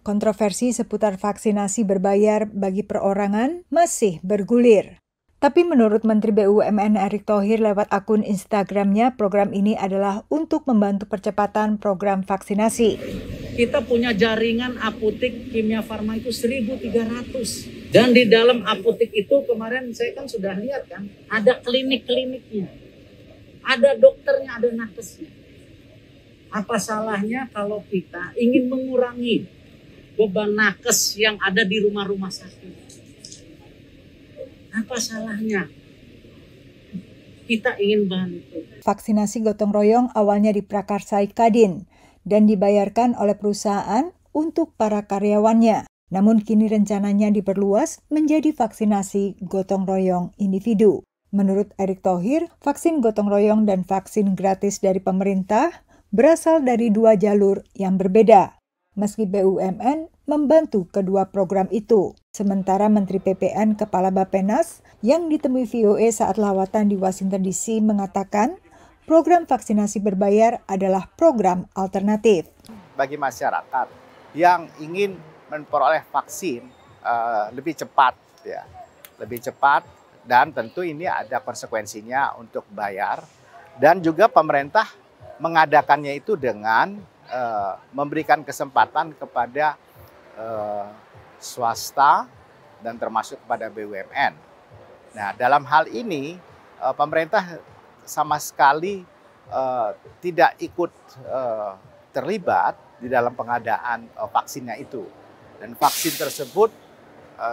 Kontroversi seputar vaksinasi berbayar bagi perorangan masih bergulir. Tapi menurut Menteri BUMN Erick Thohir lewat akun Instagramnya, program ini adalah untuk membantu percepatan program vaksinasi. Kita punya jaringan apotek kimia farma itu 1.300. Dan di dalam apotek itu kemarin saya kan sudah lihat kan, ada klinik-kliniknya, ada dokternya, ada nakesnya. Apa salahnya kalau kita ingin mengurangi beban nakes yang ada di rumah-rumah sakit? Apa salahnya? Kita ingin bantu. Vaksinasi gotong royong awalnya diprakarsai Kadin dan dibayarkan oleh perusahaan untuk para karyawannya. Namun kini rencananya diperluas menjadi vaksinasi gotong royong individu. Menurut Erick Thohir, vaksin gotong royong dan vaksin gratis dari pemerintah berasal dari dua jalur yang berbeda. Meski BUMN membantu kedua program itu. Sementara Menteri PPN Kepala Bappenas yang ditemui VOA saat lawatan di Washington DC mengatakan program vaksinasi berbayar adalah program alternatif. Bagi masyarakat yang ingin memperoleh vaksin lebih cepat, ya, lebih cepat, dan tentu ini ada konsekuensinya untuk bayar, dan juga pemerintah mengadakannya itu dengan memberikan kesempatan kepada swasta dan termasuk kepada BUMN. Nah, dalam hal ini pemerintah sama sekali tidak ikut terlibat di dalam pengadaan vaksinnya itu. Dan vaksin tersebut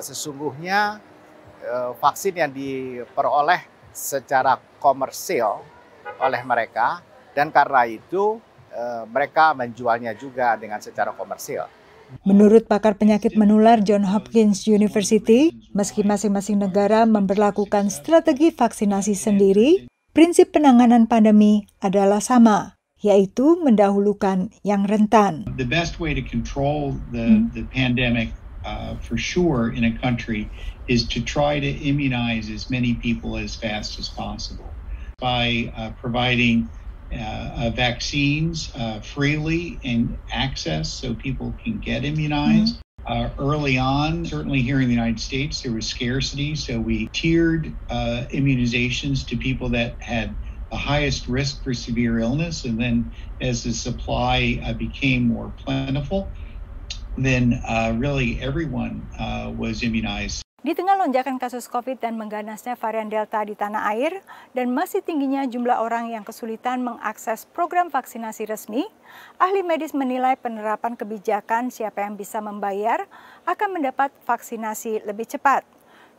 sesungguhnya vaksin yang diperoleh secara komersil oleh mereka, dan karena itu mereka menjualnya juga dengan secara komersil. Menurut pakar penyakit menular Johns Hopkins University, meski masing-masing negara memberlakukan strategi vaksinasi sendiri, prinsip penanganan pandemi adalah sama, yaitu mendahulukan yang rentan. The best way to control the pandemic for sure in a country is to try to immunize as many people as fast as possible by providing vaccines freely and access so people can get immunized. Early on, certainly here in the United States, there was scarcity, so we tiered immunizations to people that had the highest risk for severe illness, and then as the supply became more plentiful, then really everyone was immunized. Di tengah lonjakan kasus COVID dan mengganasnya varian Delta di tanah air dan masih tingginya jumlah orang yang kesulitan mengakses program vaksinasi resmi, ahli medis menilai penerapan kebijakan siapa yang bisa membayar akan mendapat vaksinasi lebih cepat.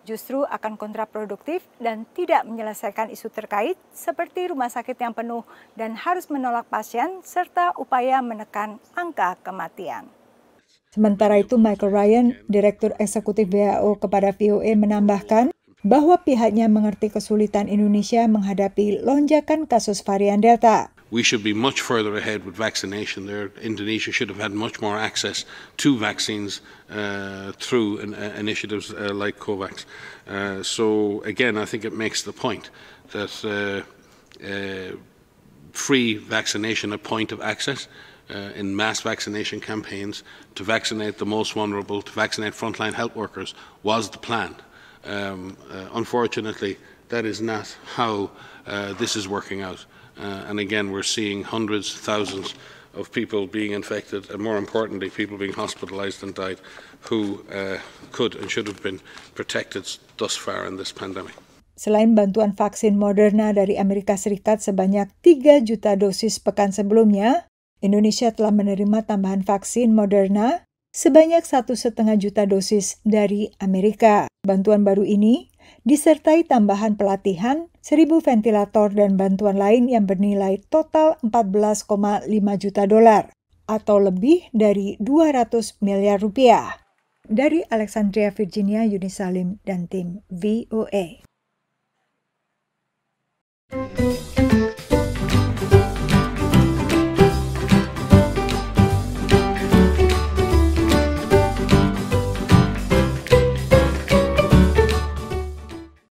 Justru akan kontraproduktif dan tidak menyelesaikan isu terkait seperti rumah sakit yang penuh dan harus menolak pasien serta upaya menekan angka kematian. Sementara itu, Michael Ryan, Direktur Eksekutif WHO kepada VOA menambahkan bahwa pihaknya mengerti kesulitan Indonesia menghadapi lonjakan kasus varian Delta. We should be much further ahead with vaccination there. Indonesia should have had much more access to vaccines through initiatives like COVAX. So again, I think it makes the point that free vaccination a point of access in mass vaccination campaigns to vaccinate the most vulnerable, to vaccinate frontline health workers was the plan. Unfortunately, that is not how this is working out. And again, we're seeing hundreds, thousands of people being infected, and more importantly, people being hospitalized and died who could and should have been protected thus far in this pandemic. Selain bantuan vaksin Moderna dari Amerika Serikat sebanyak 3 juta dosis pekan sebelumnya, Indonesia telah menerima tambahan vaksin Moderna sebanyak 1,5 juta dosis dari Amerika. Bantuan baru ini disertai tambahan pelatihan, 1.000 ventilator dan bantuan lain yang bernilai total $14,5 juta atau lebih dari 200 miliar rupiah. Dari Alexandria, Virginia, Yuni Salim dan tim VOA.